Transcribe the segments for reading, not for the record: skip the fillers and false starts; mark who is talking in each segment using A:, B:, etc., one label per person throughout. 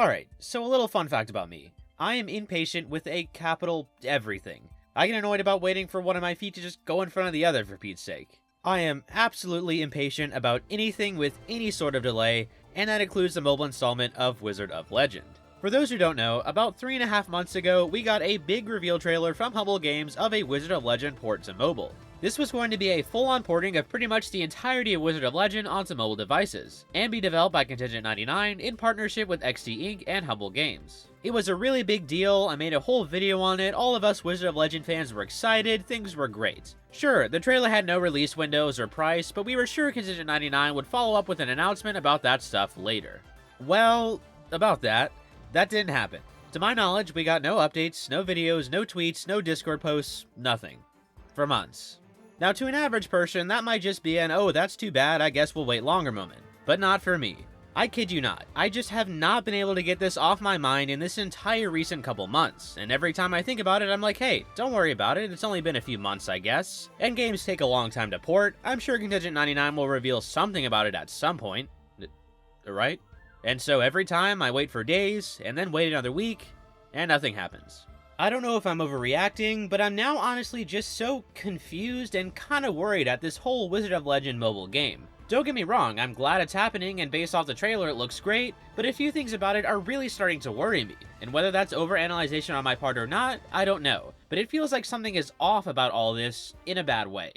A: Alright, so a little fun fact about me. I am impatient with a capital everything. I get annoyed about waiting for one of my feet to just go in front of the other, for Pete's sake. I am absolutely impatient about anything with any sort of delay, and that includes the mobile installment of Wizard of Legend. For those who don't know, about 3.5 months ago, we got a big reveal trailer from Humble Games of a Wizard of Legend port to mobile. This was going to be a full-on porting of pretty much the entirety of Wizard of Legend onto mobile devices, and be developed by Contingent 99 in partnership with XD Inc. and Humble Games. It was a really big deal, I made a whole video on it, all of us Wizard of Legend fans were excited, things were great. Sure, the trailer had no release windows or price, but we were sure Contingent 99 would follow up with an announcement about that stuff later. Well, about that didn't happen. To my knowledge, we got no updates, no videos, no tweets, no Discord posts, nothing. For months. Now, to an average person, that might just be an, oh, that's too bad, I guess we'll wait longer moment. But not for me. I kid you not. I just have not been able to get this off my mind in this entire recent couple months, and every time I think about it, I'm like, hey, don't worry about it, it's only been a few months, I guess. And games take a long time to port. I'm sure Contingent 99 will reveal something about it at some point. Right? And so every time, I wait for days, and then wait another week, and nothing happens. I don't know if I'm overreacting, but I'm now honestly just so confused and kinda worried at this whole Wizard of Legend mobile game. Don't get me wrong, I'm glad it's happening, and based off the trailer it looks great, but a few things about it are really starting to worry me. And whether that's overanalyzation on my part or not, I don't know. But it feels like something is off about all this, in a bad way.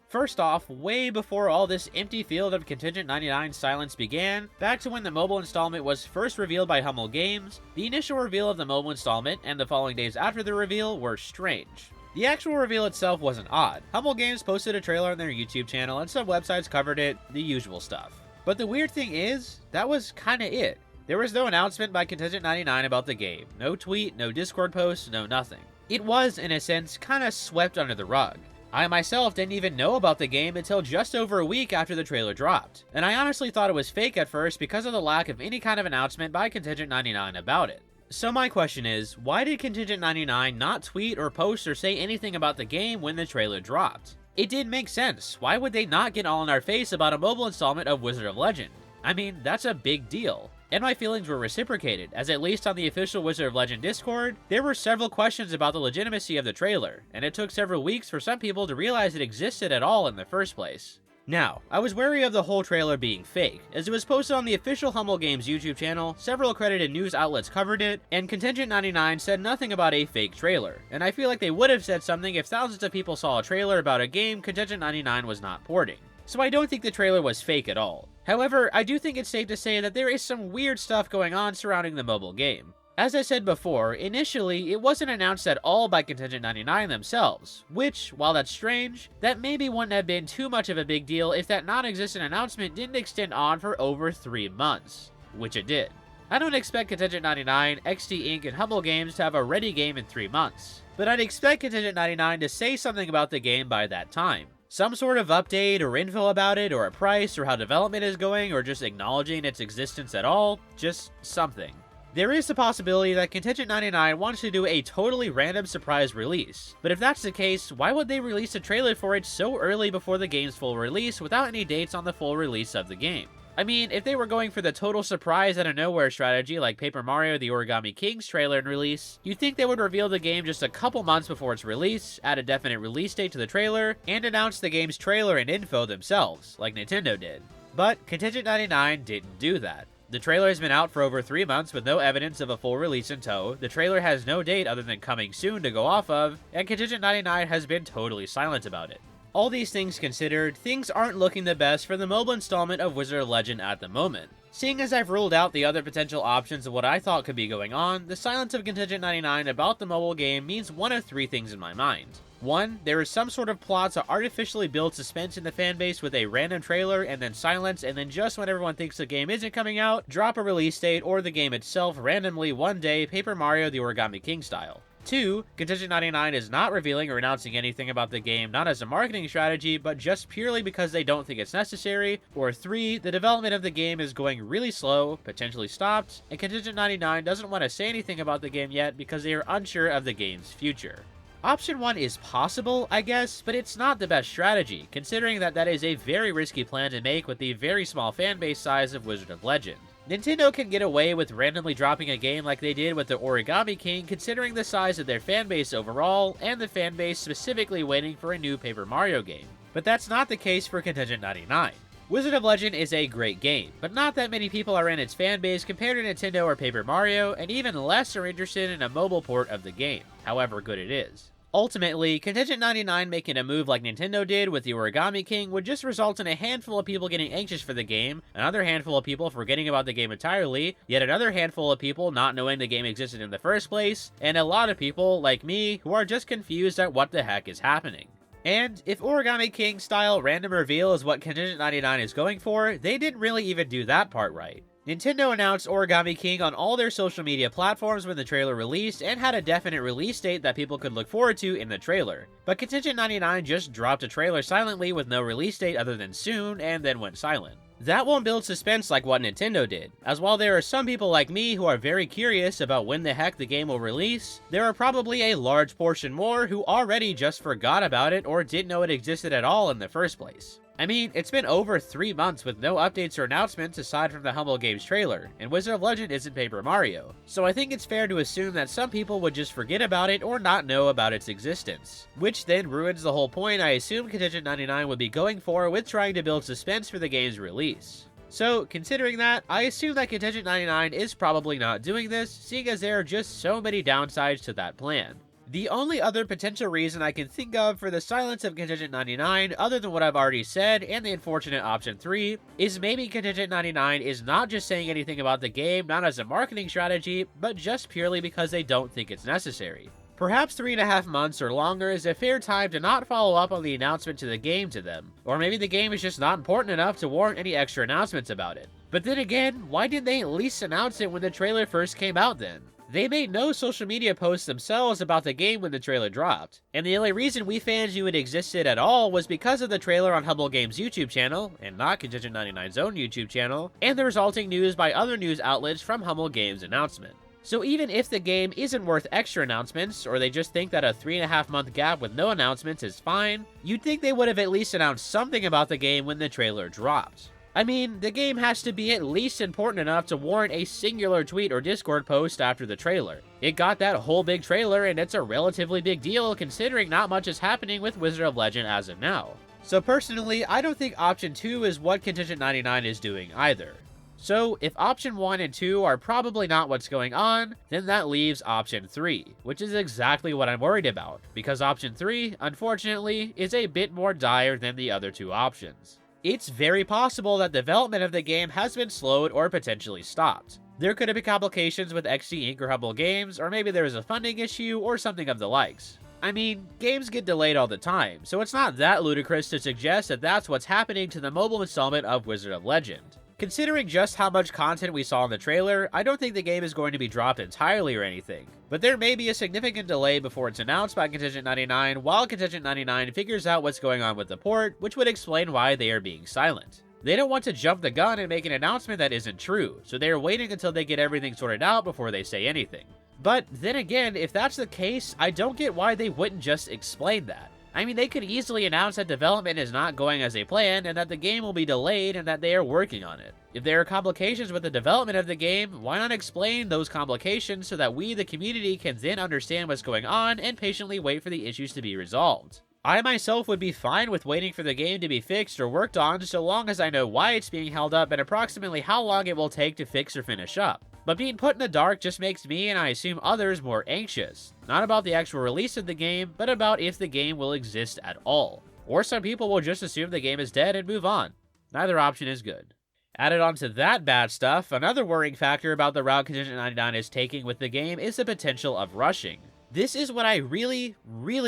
A: First off, way before all this empty field of Contingent 99 silence began, back to when the mobile installment was first revealed by Humble Games, the initial reveal of the mobile installment and the following days after the reveal were strange. The actual reveal itself wasn't odd. Humble Games posted a trailer on their YouTube channel and some websites covered it, the usual stuff. But the weird thing is, that was kinda it. There was no announcement by Contingent 99 about the game, no tweet, no Discord post, no nothing. It was, in a sense, kinda swept under the rug. I myself didn't even know about the game until just over a week after the trailer dropped, and I honestly thought it was fake at first because of the lack of any kind of announcement by Contingent 99 about it. So my question is, why did Contingent 99 not tweet or post or say anything about the game when the trailer dropped? It didn't make sense. Why would they not get all in our face about a mobile installment of Wizard of Legend? I mean, that's a big deal. And my feelings were reciprocated, as at least on the official Wizard of Legend Discord, there were several questions about the legitimacy of the trailer, and it took several weeks for some people to realize it existed at all in the first place. Now, I was wary of the whole trailer being fake, as it was posted on the official Humble Games YouTube channel, several accredited news outlets covered it, and Contingent 99 said nothing about a fake trailer, and I feel like they would have said something if thousands of people saw a trailer about a game Contingent 99 was not porting. So I don't think the trailer was fake at all. However, I do think it's safe to say that there is some weird stuff going on surrounding the mobile game. As I said before, initially, it wasn't announced at all by Contingent 99 themselves, which, while that's strange, that maybe wouldn't have been too much of a big deal if that non-existent announcement didn't extend on for over 3 months, which it did. I don't expect Contingent 99, XD Inc., and Humble Games to have a ready game in 3 months, but I'd expect Contingent 99 to say something about the game by that time. Some sort of update or info about it, or a price, or how development is going, or just acknowledging its existence at all, just something. There is the possibility that Contingent 99 wants to do a totally random surprise release, but if that's the case, why would they release a trailer for it so early before the game's full release without any dates on the full release of the game? I mean, if they were going for the total surprise out of nowhere strategy like Paper Mario the Origami King's trailer and release, you'd think they would reveal the game just a couple months before its release, add a definite release date to the trailer, and announce the game's trailer and info themselves, like Nintendo did. But Contingent 99 didn't do that. The trailer has been out for over 3 months with no evidence of a full release in tow, the trailer has no date other than coming soon to go off of, and Contingent 99 has been totally silent about it. All these things considered, things aren't looking the best for the mobile installment of Wizard of Legend at the moment. Seeing as I've ruled out the other potential options of what I thought could be going on, the silence of Contingent 99 about the mobile game means one of 3 things in my mind. 1, there is some sort of plot to artificially build suspense in the fanbase with a random trailer and then silence, and then just when everyone thinks the game isn't coming out, drop a release date or the game itself randomly one day Paper Mario the Origami King style. 2, Contingent 99 is not revealing or announcing anything about the game not as a marketing strategy, but just purely because they don't think it's necessary. Or 3, the development of the game is going really slow, potentially stopped, and Contingent 99 doesn't want to say anything about the game yet because they are unsure of the game's future. Option 1 is possible, I guess, but it's not the best strategy, considering that is a very risky plan to make with the very small fanbase size of Wizard of Legend. Nintendo can get away with randomly dropping a game like they did with the Origami King, considering the size of their fanbase overall, and the fanbase specifically waiting for a new Paper Mario game. But that's not the case for Contingent 99. Wizard of Legend is a great game, but not that many people are in its fanbase compared to Nintendo or Paper Mario, and even less are interested in a mobile port of the game, however good it is. Ultimately, Contingent 99 making a move like Nintendo did with the Origami King would just result in a handful of people getting anxious for the game, another handful of people forgetting about the game entirely, yet another handful of people not knowing the game existed in the first place, and a lot of people, like me, who are just confused at what the heck is happening. And if Origami King style random reveal is what Contingent 99 is going for, they didn't really even do that part right. Nintendo announced Origami King on all their social media platforms when the trailer released and had a definite release date that people could look forward to in the trailer. But Contingent 99 just dropped a trailer silently with no release date other than soon and then went silent. That won't build suspense like what Nintendo did, as while there are some people like me who are very curious about when the heck the game will release, there are probably a large portion more who already just forgot about it or didn't know it existed at all in the first place. I mean, it's been over 3 months with no updates or announcements aside from the Humble Games trailer, and Wizard of Legend isn't Paper Mario, so I think it's fair to assume that some people would just forget about it or not know about its existence. Which then ruins the whole point I assume Contingent 99 would be going for with trying to build suspense for the game's release. So, considering that, I assume that Contingent 99 is probably not doing this, seeing as there are just so many downsides to that plan. The only other potential reason I can think of for the silence of Contingent 99, other than what I've already said and the unfortunate option 3, is maybe Contingent 99 is not just saying anything about the game, not as a marketing strategy, but just purely because they don't think it's necessary. Perhaps 3.5 months or longer is a fair time to not follow up on the announcement to the game to them, or maybe the game is just not important enough to warrant any extra announcements about it. But then again, why didn't they at least announce it when the trailer first came out then? They made no social media posts themselves about the game when the trailer dropped, and the only reason we fans knew it existed at all was because of the trailer on Humble Games' YouTube channel, and not Contingent 99's own YouTube channel, and the resulting news by other news outlets from Humble Games' announcement. So even if the game isn't worth extra announcements, or they just think that a 3.5 month gap with no announcements is fine, you'd think they would have at least announced something about the game when the trailer dropped. I mean, the game has to be at least important enough to warrant a singular tweet or Discord post after the trailer. It got that whole big trailer, and it's a relatively big deal considering not much is happening with Wizard of Legend as of now. So personally, I don't think option 2 is what Contingent 99 is doing either. So if option 1 and 2 are probably not what's going on, then that leaves option 3, which is exactly what I'm worried about, because option 3, unfortunately, is a bit more dire than the other two options. It's very possible that development of the game has been slowed or potentially stopped. There could have been complications with XD Inc. or Humble Games, or maybe there was a funding issue or something of the likes. I mean, games get delayed all the time, so it's not that ludicrous to suggest that that's what's happening to the mobile installment of Wizard of Legend. Considering just how much content we saw in the trailer, I don't think the game is going to be dropped entirely or anything, but there may be a significant delay before it's announced by Contingent 99 while Contingent 99 figures out what's going on with the port, which would explain why they are being silent. They don't want to jump the gun and make an announcement that isn't true, so they are waiting until they get everything sorted out before they say anything. But then again, if that's the case, I don't get why they wouldn't just explain that. I mean, they could easily announce that development is not going as they planned and that the game will be delayed and that they are working on it. If there are complications with the development of the game, why not explain those complications so that we, the community, can then understand what's going on and patiently wait for the issues to be resolved? I myself would be fine with waiting for the game to be fixed or worked on so long as I know why it's being held up and approximately how long it will take to fix or finish up. But being put in the dark just makes me, and I assume others, more anxious. Not about the actual release of the game, but about if the game will exist at all. Or some people will just assume the game is dead and move on. Neither option is good. Added on to that bad stuff, another worrying factor about the route Contingent 99 is taking with the game is the potential of rushing. This is what I really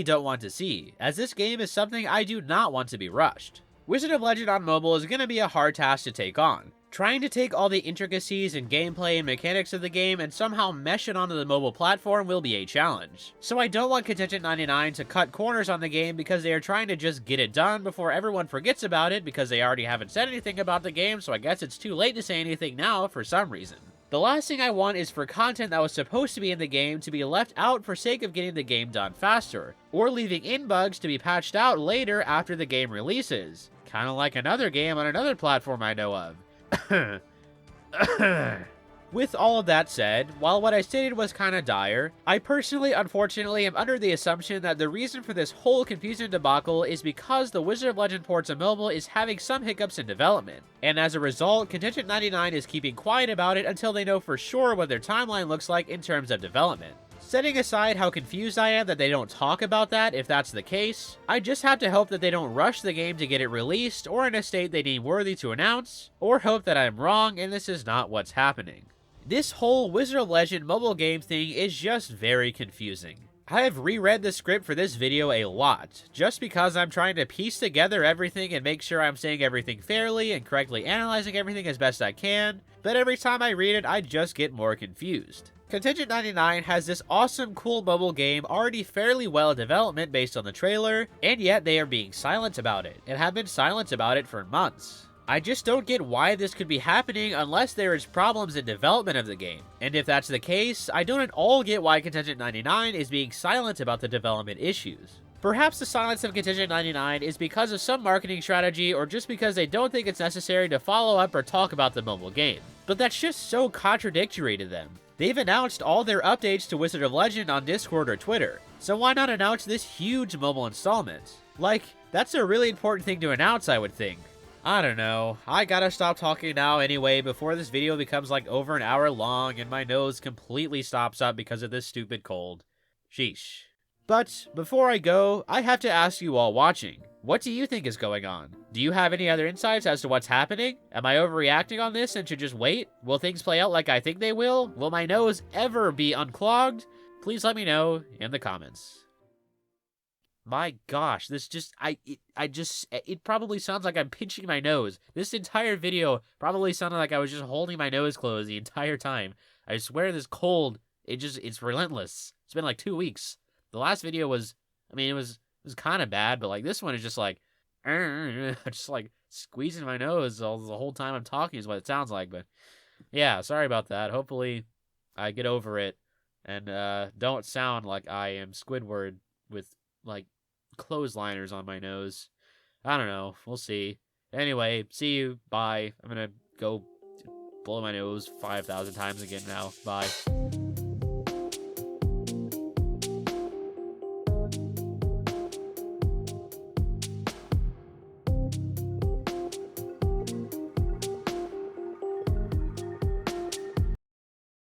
A: don't want to see, as this game is something I do not want to be rushed. Wizard of Legend on mobile is going to be a hard task to take on. Trying to take all the intricacies and gameplay and mechanics of the game and somehow mesh it onto the mobile platform will be a challenge. So I don't want Contingent 99 to cut corners on the game because they are trying to just get it done before everyone forgets about it because they already haven't said anything about the game, so I guess it's too late to say anything now for some reason. The last thing I want is for content that was supposed to be in the game to be left out for sake of getting the game done faster, or leaving in bugs to be patched out later after the game releases. Kinda like another game on another platform I know of. With all of that said, while what I stated was kinda dire, I personally, unfortunately, am under the assumption that the reason for this whole confusion debacle is because the Wizard of Legend port to mobile is having some hiccups in development, and as a result, Contingent 99 is keeping quiet about it until they know for sure what their timeline looks like in terms of development. Setting aside how confused I am that they don't talk about that if that's the case, I just have to hope that they don't rush the game to get it released or in a state they deem worthy to announce, or hope that I'm wrong and this is not what's happening. This whole Wizard of Legend mobile game thing is just very confusing. I have reread the script for this video a lot, just because I'm trying to piece together everything and make sure I'm saying everything fairly and correctly analyzing everything as best I can, but every time I read it, I just get more confused. Contingent 99 has this awesome, cool mobile game already fairly well in development based on the trailer, and yet they are being silent about it, and have been silent about it for months. I just don't get why this could be happening unless there is problems in development of the game. And if that's the case, I don't at all get why Contingent 99 is being silent about the development issues. Perhaps the silence of Contingent 99 is because of some marketing strategy or just because they don't think it's necessary to follow up or talk about the mobile game. But that's just so contradictory to them. They've announced all their updates to Wizard of Legend on Discord or Twitter, so why not announce this huge mobile installment? Like, that's a really important thing to announce, I would think. I don't know, I gotta stop talking now anyway before this video becomes like over an hour long and my nose completely stops up because of this stupid cold. Sheesh. But before I go, I have to ask you all watching, what do you think is going on? Do you have any other insights as to what's happening? Am I overreacting on this and should just wait? Will things play out like I think they will? Will my nose ever be unclogged? Please let me know in the comments. My gosh, this just, it probably sounds like I'm pinching my nose. This entire video probably sounded like I was just holding my nose closed the entire time. I swear this cold, it's relentless. It's been like 2 weeks. The last video was, it was kind of bad, but like this one is just like, just like squeezing my nose the whole time I'm talking is what it sounds like. But yeah, sorry about that. Hopefully I get over it and don't sound like I am Squidward with like clothesliners on my nose. I don't know. We'll see. Anyway, see you. Bye. I'm gonna go blow my nose 5,000 times again now. Bye.